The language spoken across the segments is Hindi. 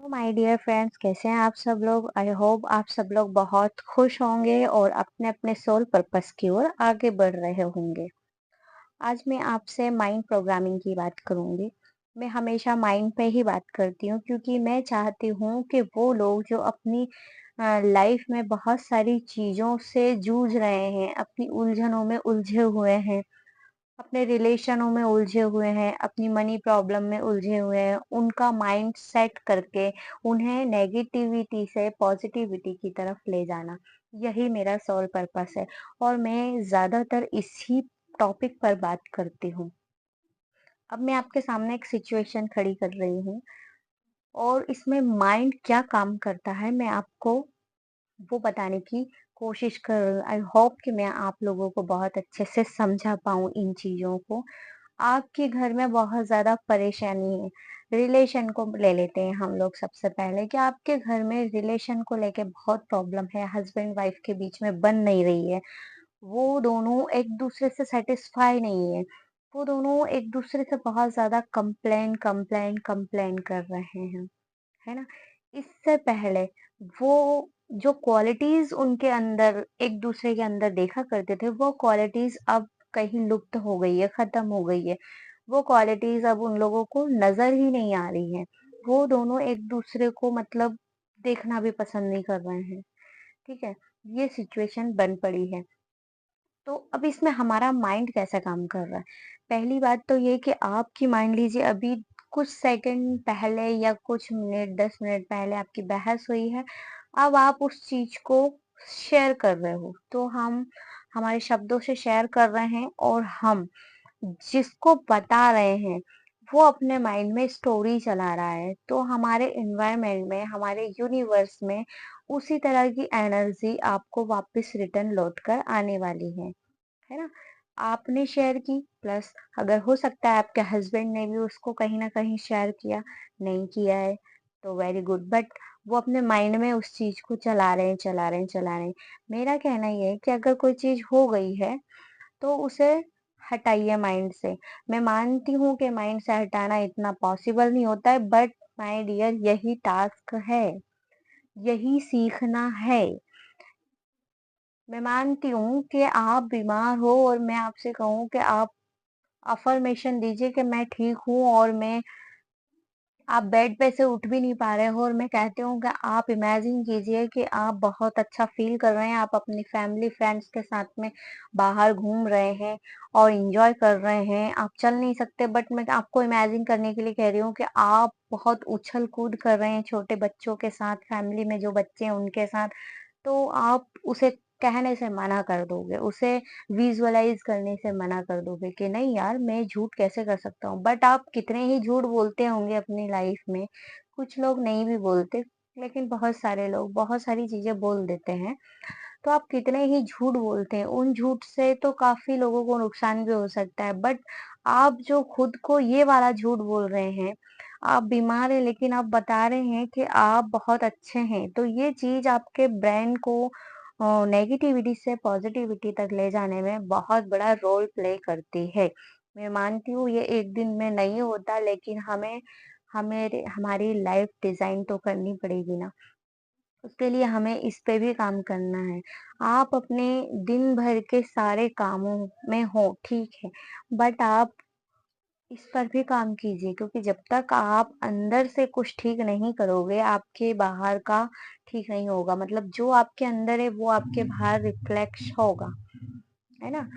माय डियर फ्रेंड्स, कैसे हैं आप सब लोग। आई होप आप सब लोग बहुत खुश होंगे और अपने अपने सोल पर्पस की ओर आगे बढ़ रहे होंगे। आज मैं आपसे माइंड प्रोग्रामिंग की बात करूंगी। मैं हमेशा माइंड पे ही बात करती हूँ क्योंकि मैं चाहती हूँ कि वो लोग जो अपनी लाइफ में बहुत सारी चीज़ों से जूझ रहे हैं, अपनी उलझनों में उलझे हुए हैं, अपने रिलेशनों में उलझे हुए हैं, अपनी मनी प्रॉब्लम में उलझे हुए हैं, उनका माइंड सेट करके उन्हें नेगेटिविटी से पॉजिटिविटी की तरफ ले जाना, यही मेरा सोल पर्पस है। और मैं ज़्यादातर इसी टॉपिक पर बात करती हूँ। अब मैं आपके सामने एक सिचुएशन खड़ी कर रही हूँ और इसमें माइंड क्या काम करता है मैं आपको वो बताने की कोशिश कर आई होप कि मैं आप लोगों को बहुत अच्छे से समझा पाऊँ इन चीज़ों को। आपके घर में बहुत ज़्यादा परेशानी है। रिलेशन को ले लेते हैं हम लोग सबसे पहले कि आपके घर में रिलेशन को लेके बहुत प्रॉब्लम है, हस्बैंड वाइफ के बीच में बन नहीं रही है। वो दोनों एक-दूसरे से सैटिस्फाई नहीं है। वो दोनों एक-दूसरे से बहुत ज़्यादा कंप्लेन कर रहे हैं, है ना? इससे पहले वो जो क्वालिटीज़ उनके अंदर एक-दूसरे के अंदर देखा करते थे, वो क्वालिटीज़ अब कहीं लुप्त हो गई है, खत्म हो गई है। वो क्वालिटीज़ अब उन लोगों को नज़र ही नहीं आ रही हैं। वो दोनों एक-दूसरे को मतलब देखना भी पसंद नहीं कर रहे हैं, ठीक है? ये सिचुएशन बन पड़ी है। तो अब इसमें हमारा माइंड कैसा काम कर रहा है? पहली बात तो ये कि आपकी मान लीजिए अभी कुछ सेकंड पहले या कुछ मिनट 10 मिनट पहले आपकी बहस हुई है, अब आप उस चीज़ को शेयर कर रहे हो। तो हम हमारे शब्दों से शेयर कर रहे हैं और हम जिसको बता रहे हैं, वो अपने माइंड में स्टोरी चला रहा है। तो हमारे एनवायरनमेंट में, हमारे यूनिवर्स में उसी तरह की एनर्जी आपको वापस रिटर्न लौट कर आने वाली है ना? आपने शेयर की प्लस अगर हो सकता है आपके हस्बैंड ने भी उसको कहीं न कहीं शेयर किया, नहीं किया है तो वेरी गुड बट वो अपने माइंड में उस चीज़ को चला रहे हैं। मेरा कहना ये है कि अगर कोई चीज़ हो गई है तो उसे हटाइए माइंड से। मैं मानती हूँ कि माइंड से हटाना इतना पॉसिबल नहीं होता है बट माय डियर यही टास्क है, यही सीखना है। मैं मानती हूँ कि आप बीमार हो और मैं आपसे कहूँ कि आप अफ़र्मेशन दीजिए कि मैं ठीक हूँ और मैं आप बेड पे से उठ भी नहीं पा रहे हो और मैं कहती हूँ कि आप इमेजिन कीजिए कि आप बहुत अच्छा फ़ील कर रहे हैं, आप अपनी फैमिली फ्रेंड्स के साथ में बाहर घूम रहे हैं और एन्जॉय कर रहे हैं। आप चल नहीं सकते बट मैं आपको इमेजिन करने के लिए कह रही हूँ कि आप बहुत उछल-कूद कर रहे हैं छोटे बच्चों के साथ, फैमिली में जो बच्चे हैं उनके साथ। तो आप उसे कहने से मना कर दोगे, उसे विज़ुअलाइज़ करने से मना कर दोगे कि नहीं यार मैं झूठ कैसे कर सकता हूँ। बट आप कितने ही झूठ बोलते होंगे अपनी लाइफ में, कुछ लोग नहीं भी बोलते, लेकिन बहुत सारे लोग बहुत सारी चीज़ें बोल देते हैं। तो आप कितने ही झूठ बोलते हैं, उन झूठ से तो काफ़ी लोगों को नुकसान भी हो सकता है। बट आप जो खुद को ये वाला झूठ बोल रहे हैं, आप बीमार हैं लेकिन आप बता रहे हैं कि आप बहुत अच्छे हैं, तो ये चीज़ आपके ब्रेन को नेगेटिविटी से पॉजिटिविटी तक ले जाने में बहुत बड़ा रोल प्ले करती है। मैं मानती हूँ ये एक दिन में नहीं होता लेकिन हमें हमारी लाइफ डिज़ाइन तो करनी पड़ेगी ना। उसके लिए हमें इस पे भी काम करना है। आप अपने दिन भर के सारे कामों में हो, ठीक है, बट आप इस पर भी काम कीजिए क्योंकि जब तक आप अंदर से कुछ ठीक नहीं करोगे, आपके बाहर का ठीक नहीं होगा। मतलब जो आपके अंदर है, वो आपके बाहर रिफ्लेक्श होगा, है ना?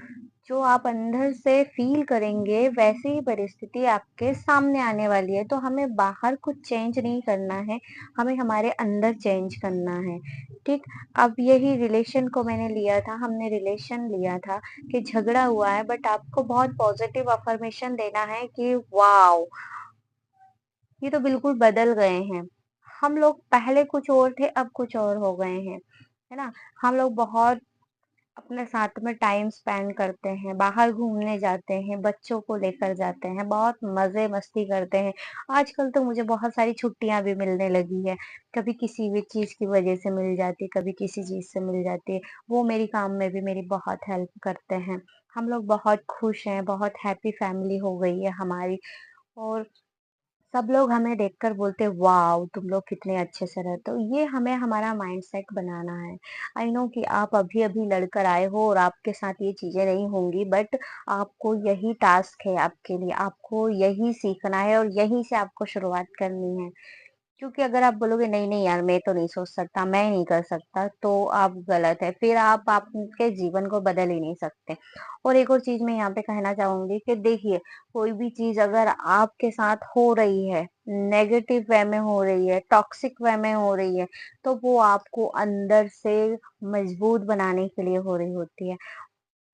जो आप अंदर से फ़ील करेंगे, वैसी ही परिस्थिति आपके सामने आने वाली है। तो हमें बाहर कुछ चेंज नहीं करना है, हमें हमारे अंदर चेंज करना है, ठीक? अब यही रिलेशन को मैंने लिया था, हमने रिलेशन लिया था कि झगड़ा हुआ है बट आपको बहुत पॉज़िटिव अफ़र्मेशन देना है कि वॉव! ये तो बिल्कुल बदल गए हैं। हम लोग पहले कुछ और थे, अब कुछ और हो गए हैं, है ना? हम लोग बहुत अपने साथ में टाइम स्पेंड करते हैं, बाहर घूमने जाते हैं, बच्चों को लेकर जाते हैं, बहुत मज़े मस्ती करते हैं। आजकल तो मुझे बहुत सारी छुट्टियाँ भी मिलने लगी है, कभी किसी भी चीज़ की वजह से मिल जाती है, कभी किसी चीज़ से मिल जाती है। वो मेरी काम में भी मेरी बहुत हेल्प करते हैं। हम लोग बहुत खुश हैं, बहुत हैप्पी फैमिली हो गई है हमारी और सब लोग हमें देखकर बोलते हैं, वाओ तुम लोग कितने अच्छे से रहते हो। ये हमें हमारा माइंडसेट बनाना है। आई नो कि आप अभी अभी लड़कर आए हो और आपके साथ ये चीजें नहीं होंगी, बट आपको यही टास्क है आपके लिए, आपको यही सीखना है और यहीं से आपको शुरुआत करनी है। क्योंकि अगर आप बोलोगे नहीं नहीं यार मैं तो नहीं सोच सकता, मैं नहीं कर सकता, तो आप गलत है। फिर आप आपके जीवन को बदल ही नहीं सकते। और एक और चीज मैं यहाँ पे कहना चाहूंगी कि देखिए, कोई भी चीज अगर आपके साथ हो रही है, नेगेटिव वे में हो रही है, टॉक्सिक वे में हो रही है, तो वो आपको अंदर से मजबूत बनाने के लिए हो रही होती है।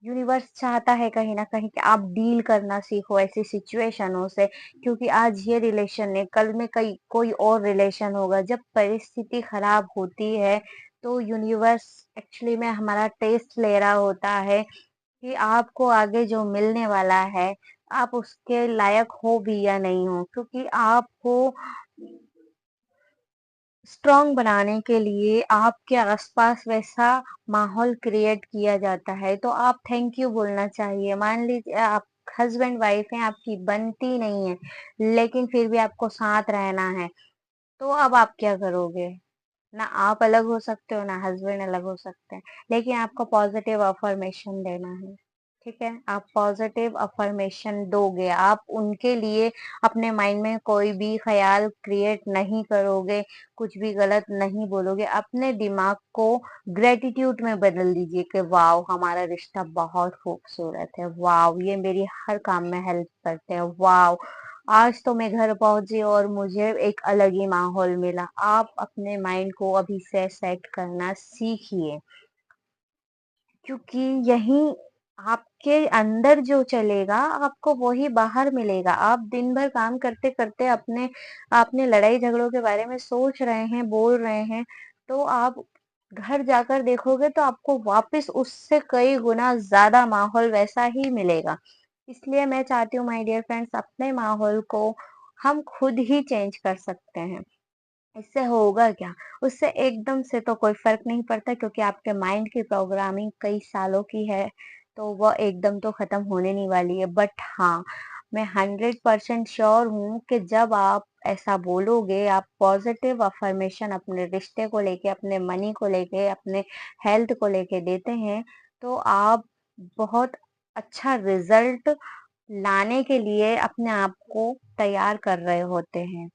यूनिवर्स चाहता है कहीं ना कहीं कि आप डील करना सीखो ऐसी सिचुएशनों से, क्योंकि आज ये रिलेशन है, कल में कई कोई और रिलेशन होगा। जब परिस्थिति खराब होती है तो यूनिवर्स एक्चुअली में हमारा टेस्ट ले रहा होता है कि आपको आगे जो मिलने वाला है, आप उसके लायक हो भी या नहीं हो। क्योंकि आपको स्ट्रांग बनाने के लिए आपके आसपास वैसा माहौल क्रिएट किया जाता है, तो आप थैंक यू बोलना चाहिए। मान लीजिए आप हस्बैंड वाइफ हैं, आपकी बनती नहीं है, लेकिन फिर भी आपको साथ रहना है, तो अब आप क्या करोगे? ना आप अलग हो सकते हो, ना हस्बैंड अलग हो सकते हैं, लेकिन आपको पॉजिटिव अफर्मेशन देना है। ठीक है, आप पॉजिटिव अफर्मेशन दोगे, आप उनके लिए अपने माइंड में कोई भी ख्याल क्रिएट नहीं करोगे, कुछ भी गलत नहीं बोलोगे। अपने दिमाग को ग्रेटिट्यूड में बदल दीजिए कि वाओ हमारा रिश्ता बहुत खूबसूरत है, वाओ ये मेरी हर काम में हेल्प करते हैं, वाओ आज तो मैं घर पहुंची और मुझे एक अलग ही माहौल मिला। आप अपने माइंड को अभी से सेट करना सीखिए, क्योंकि यही आपके अंदर जो चलेगा आपको वही बाहर मिलेगा। आप दिन भर काम करते करते अपने आपने लड़ाई झगड़ों के बारे में सोच रहे हैं, बोल रहे हैं, तो आप घर जाकर देखोगे तो आपको वापस उससे कई गुना ज्यादा माहौल वैसा ही मिलेगा। इसलिए मैं चाहती हूँ माय डियर फ्रेंड्स, अपने माहौल को हम खुद ही चेंज कर सकते हैं। इससे होगा क्या? उससे एकदम से तो कोई फर्क नहीं पड़ता, क्योंकि आपके माइंड की प्रोग्रामिंग कई सालों की है, तो वह एकदम तो खत्म होने नहीं वाली है। बट हाँ, मैं 100% श्योर हूँ कि जब आप ऐसा बोलोगे, आप पॉजिटिव अफर्मेशन अपने रिश्ते को लेके, अपने मनी को लेके, अपने हेल्थ को लेके देते हैं, तो आप बहुत अच्छा रिजल्ट लाने के लिए अपने आप को तैयार कर रहे होते हैं।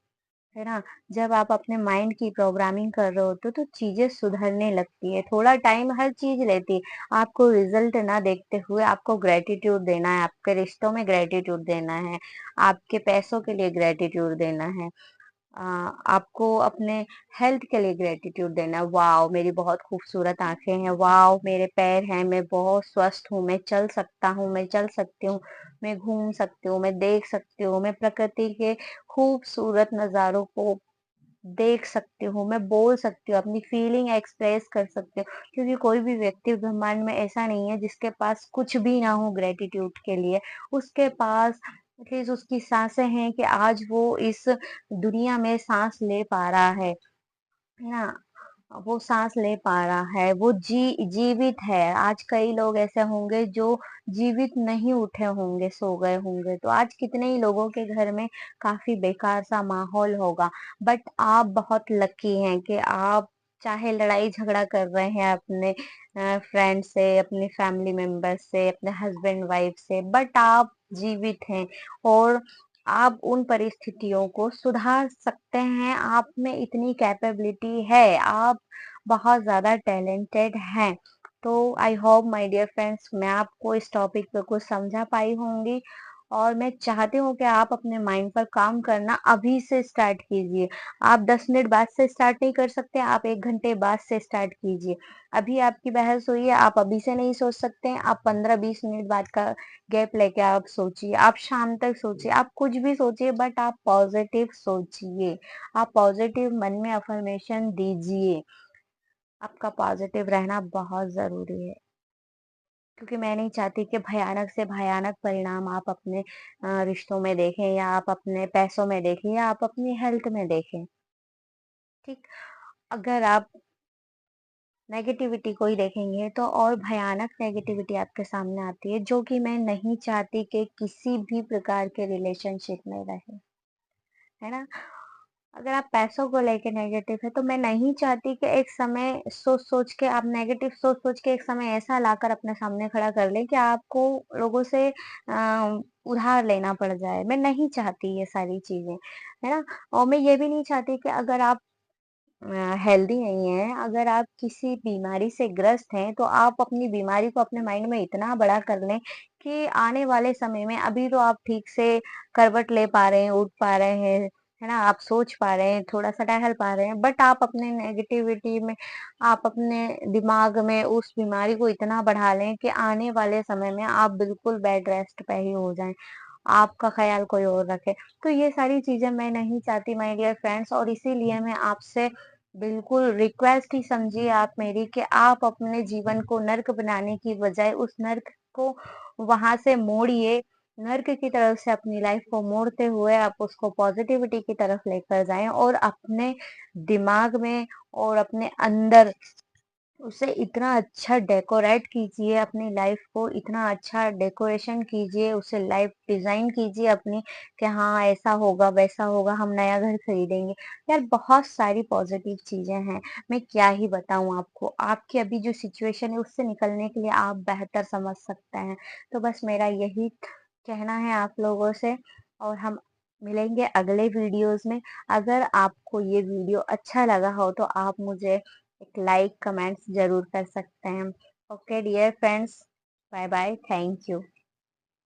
है ना? जब आप अपने माइंड की प्रोग्रामिंग कर रहे होते हो तो चीजें सुधरने लगती है। थोड़ा टाइम हर चीज लेती है। आपको रिजल्ट ना देखते हुए आपको ग्रेटिट्यूड देना है, आपके रिश्तों में ग्रेटिट्यूड देना है, आपके पैसों के लिए ग्रेटिट्यूड देना है। अ, आपको अपने हेल्थ के लिए ग्रेटिट्यूड देना है। वाओ मेरी बहुत खूबसूरत आंखें हैं, वाओ मेरे पैर हैं, मैं बहुत स्वस्थ हूँ, मैं चल सकता हूँ, मैं चल सकती हूँ, मैं घूम सकती हूँ, मैं देख सकती हूँ, मैं प्रकृति के खूबसूरत नज़ारों को देख सकती हूँ, मैं बोल सकती हूँ, अपनी फीलिंग एक्सप्रेस कर सकती हूँ। क्योंकि कोई भी व्यक्ति ब्रह्मांड में ऐसा नहीं है जिसके पास कुछ भी ना हो ग्रेटिट्यूड के लिए। उसके पास एटलीस्ट उसकी सांसें हैं कि आज वो इस दुनिया में सांस ले पा रहा है ना? वो सांस ले पा रहा है, वो जीवित है। आज कई लोग ऐसे होंगे जो जीवित नहीं उठे होंगे, सो गए होंगे, तो आज कितने ही लोगों के घर में काफी बेकार सा माहौल होगा। बट आप बहुत लकी हैं कि आप चाहे लड़ाई झगड़ा कर रहे हैं अपने फ्रेंड से, अपने फैमिली मेंबर से, अपने हस्बैंड वाइफ से, बट आप जीवित हैं और आप उन परिस्थितियों को सुधार सकते हैं। आप में इतनी कैपेबिलिटी है, आप बहुत ज़्यादा टैलेंटेड हैं। तो I hope my dear friends, मैं आपको इस टॉपिक पे कुछ समझा पाई होंगी, और मैं चाहती हूँ कि आप अपने माइंड पर काम करना अभी से स्टार्ट कीजिए। आप 10 मिनट बाद से स्टार्ट नहीं कर सकते, आप 1 घंटे बाद से स्टार्ट कीजिए। अभी आपकी बहस हुई है, आप अभी से नहीं सोच सकते हैं, आप 15-20 मिनट बाद का गैप लेके आप सोचिए, आप शाम तक सोचिए, आप कुछ भी सोचिए, बट आप पॉजिटिव सोचिए। आप पॉजिटिव मन में अफर्मेशन दीजिए। आपका पॉजिटिव रहना बहुत ज़रूरी है, क्योंकि मैं नहीं चाहती कि भयानक से भयानक परिणाम आप अपने रिश्तों में देखें, या आप अपने पैसों में देखें, या आप अपनी हेल्थ में देखें। ठीक? अगर आप नेगेटिविटी को ही देखेंगे तो और भयानक नेगेटिविटी आपके सामने आती है, जो कि मैं नहीं चाहती कि किसी भी प्रकार के रिलेशनशिप में रहे। है ना? अगर आप पैसों को लेके नेगेटिव है, तो मैं नहीं चाहती कि एक समय सोच-सोच के आप नेगेटिव सोच-सोच के एक समय ऐसा लाकर अपने सामने खड़ा कर लें कि आपको लोगों से उधार लेना पड़ जाए। मैं नहीं चाहती ये सारी चीज़ें, है ना? और मैं ये भी नहीं चाहती कि अगर आप हेल्दी नहीं हैं, अगर आप किसी बीमारी से ग्रस्त हैं, तो आप अपनी बीमारी को अपने माइंड में इतना बड़ा कर लें कि आने वाले समय में अभी तो आप ठीक से करवट ले पा रहे हैं, उठ पा रहे हैं, है ना? आप सोच पा रहे हैं, थोड़ा-सा टहल पा रहे हैं, बट आप अपने नेगेटिविटी में, आप अपने दिमाग में उस बीमारी को इतना बढ़ा लें कि आने वाले समय में आप बिल्कुल बेड रेस्ट पे ही हो जाएँ। आपका ख़्याल कोई और रखे। तो ये सारी चीज़ें मैं नहीं चाहती माय डियर फ्रेंड्स, और इसीलिए मैं आपसे बिल्कुल रिक्वेस्ट ही समझिए आप मेरी कि आप अपने जीवन को नर्क बनाने की बजाय उस नर्क को वहाँ से मोड़िए, नर्क की तरफ से अपनी लाइफ को मोड़ते हुए आप उसको पॉजिटिविटी की तरफ लेकर जाएँ, और अपने दिमाग में और अपने अंदर उसे इतना अच्छा डेकोरेट कीजिए, अपनी लाइफ को इतना अच्छा डेकोरेशन कीजिए, उसे लाइफ डिज़ाइन कीजिए अपनी, कि हाँ, ऐसा होगा, वैसा होगा, हम नया घर खरीदेंगे। यार बहुत सारी पॉज़िटिव चीज़ें हैं, मैं क्या ही बताऊँ आपको। आपकी अभी जो सिचुएशन है उससे निकलने के लिए आप बेहतर समझ सकते हैं। तो बस मेरा यही कहना है आप लोगों से, और हम मिलेंगे अगले वीडियोज़ में। अगर आपको ये वीडियो अच्छा लगा हो तो आप मुझे एक लाइक, कमेंट्स ज़रूर कर सकते हैं। Okay dear friends, bye bye, thank you.